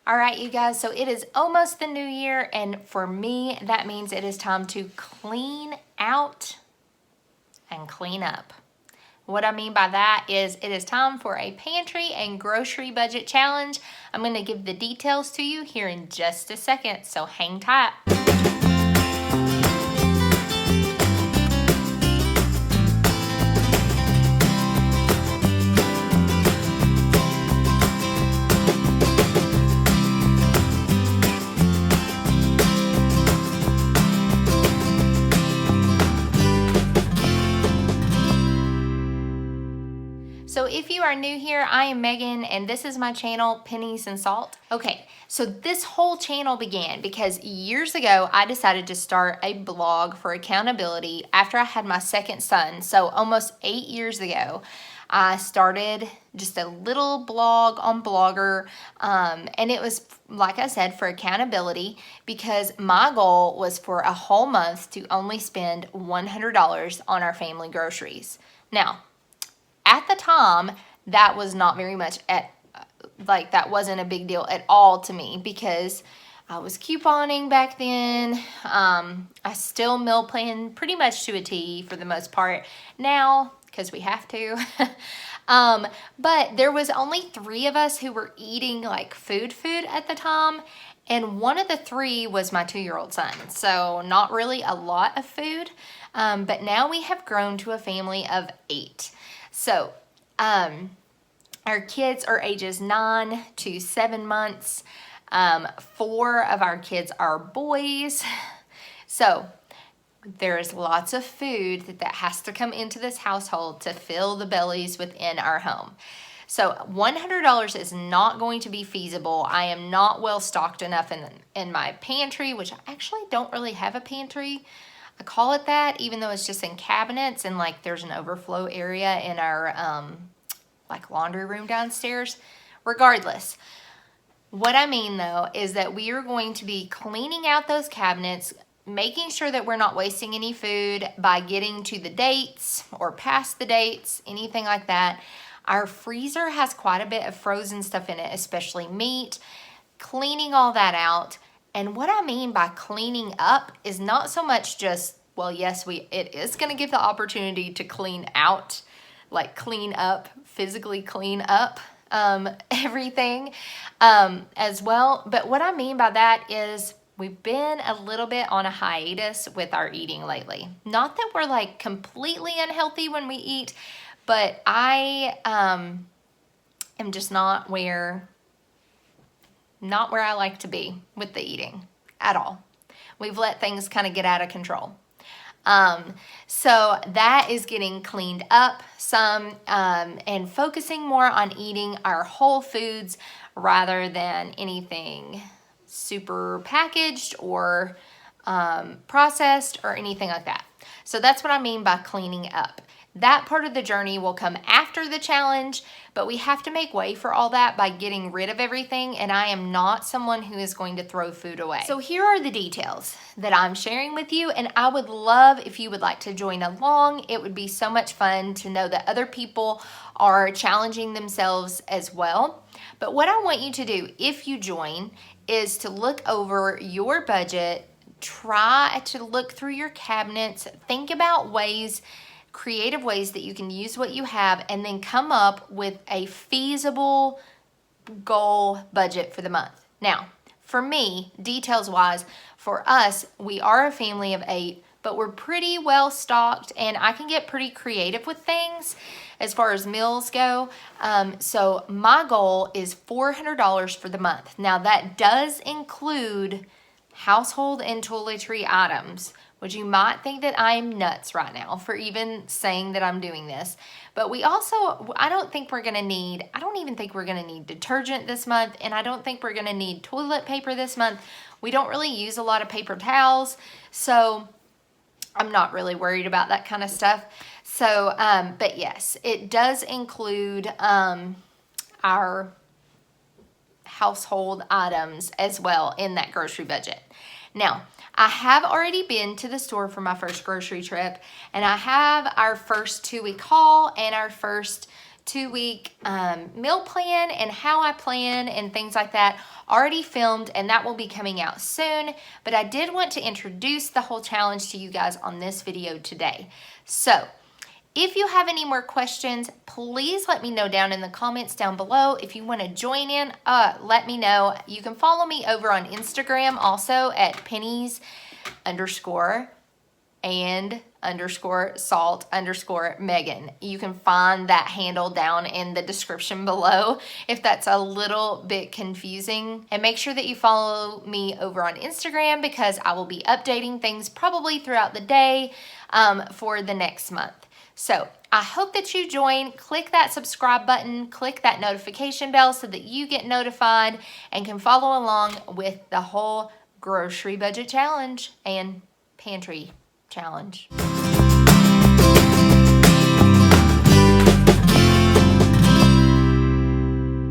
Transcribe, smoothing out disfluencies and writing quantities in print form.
All right, you guys, so it is almost the new year, and for me, that means it is time to clean out and clean up. What I mean by that is it is time for a pantry and grocery budget challenge. I'm going to give the details to you here in just a second, so hang tight. So if you are new here, I am Megan and this is my channel, Pennies and Salt. Okay, so this whole channel began because years ago, I decided to start a blog for accountability after I had my second son. So almost 8 years ago, I started just a little blog on Blogger, and it was, like I said, for accountability because my goal was for a whole month to only spend $100 on our family groceries. Now, at the time, that was not very much that wasn't a big deal at all to me because I was couponing back then. I still meal plan pretty much to a T for the most part now because we have to. But there was only 3 of us who were eating like food at the time. And one of the 3 was my 2-year-old son. So not really a lot of food. But now we have grown to a family of 8. So, our kids are ages 9 to 7 months. 4 of our kids are boys. So, there's lots of food that has to come into this household to fill the bellies within our home. So, $100 is not going to be feasible. I am not well stocked enough in my pantry, which I actually don't really have a pantry. I call it that, even though it's just in cabinets and like there's an overflow area in our like laundry room downstairs. Regardless, what I mean though is that we are going to be cleaning out those cabinets, making sure that we're not wasting any food by getting to the dates or past the dates, anything like that. Our freezer has quite a bit of frozen stuff in it, especially meat. Cleaning all that out. And what I mean by cleaning up is not so much just, well, yes, it is going to give the opportunity to clean out, like clean up, physically clean up everything as well. But what I mean by that is we've been a little bit on a hiatus with our eating lately. Not that we're like completely unhealthy when we eat, but I am just not where I like to be with the eating at all. We've let things kind of get out of control. So that is getting cleaned up some and focusing more on eating our whole foods rather than anything super packaged or processed or anything like that. So that's what I mean by cleaning up. That part of the journey will come after the challenge, but we have to make way for all that by getting rid of everything, and I am not someone who is going to throw food away. So here are the details that I'm sharing with you, and I would love if you would like to join along. It would be so much fun to know that other people are challenging themselves as well. But what I want you to do, if you join, is to look over your budget, try to look through your cabinets, think about creative ways that you can use what you have, and then come up with a feasible goal budget for the month. Now, for me, details wise, for us, we are a family of 8, but we're pretty well stocked and I can get pretty creative with things as far as meals go. So my goal is $400 for the month. Now that does include household and toiletry items, which you might think that I'm nuts right now for even saying that I'm doing this. But I don't even think we're gonna need detergent this month, and I don't think we're gonna need toilet paper this month. We don't really use a lot of paper towels, so I'm not really worried about that kind of stuff. So, but yes, it does include our household items as well in that grocery budget. Now, I have already been to the store for my first grocery trip, and I have our first 2-week haul and our first 2-week meal plan and how I plan and things like that already filmed, and that will be coming out soon. But I did want to introduce the whole challenge to you guys on this video today. So if you have any more questions, please let me know down in the comments down below. If you want to join in, let me know. You can follow me over on Instagram also at Pennies _and_salt_Megan. You can find that handle down in the description below if that's a little bit confusing. And make sure that you follow me over on Instagram because I will be updating things probably throughout the day for the next month. So I hope that you join. Click that subscribe button, click that notification bell so that you get notified and can follow along with the whole grocery budget challenge and pantry challenge.